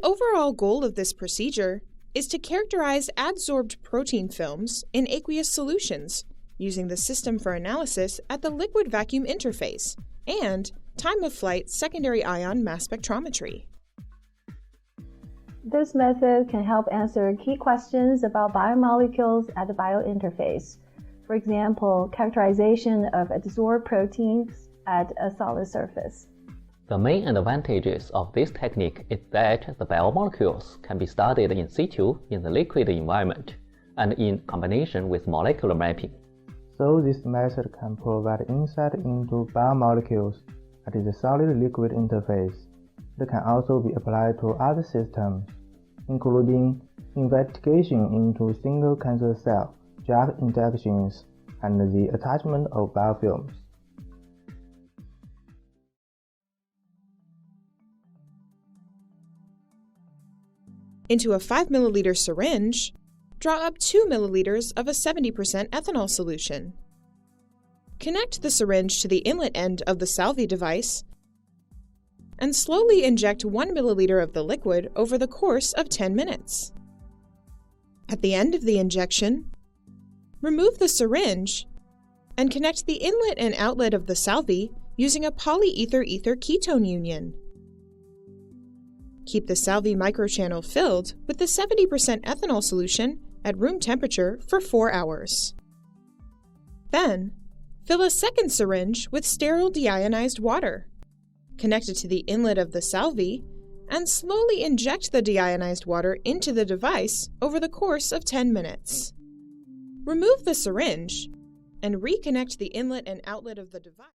overall goal of this procedure is to characterize adsorbed protein films in aqueous solutions using the system for analysis at the liquid vacuum interface and time-of-flight secondary ion mass spectrometry. This method can help answer key questions about biomolecules at the biointerface. For example, characterization of adsorbed proteins at a solid surface. The main advantages of this technique is that the biomolecules can be studied in situ in the liquid environment and in combination with molecular mapping. So this method can provide insight into biomolecules at the solid-liquid interface. It can also be applied to other systems, including investigation into single cancer cell drug interactions and the attachment of biofilms. Into a 5 milliliter syringe, draw up 2 milliliters of a 70% ethanol solution. Connect the syringe to the inlet end of the SALVI device and slowly inject 1 milliliter of the liquid over the course of 10 minutes. At the end of the injection, remove the syringe and connect the inlet and outlet of the SALVI using a polyether-ether ketone union. Keep the SALVI microchannel filled with the 70% ethanol solution at room temperature for 4 hours. Then, fill a second syringe with sterile deionized water. Connect it to the inlet of the SALVI and slowly inject the deionized water into the device over the course of 10 minutes. Remove the syringe and reconnect the inlet and outlet of the device.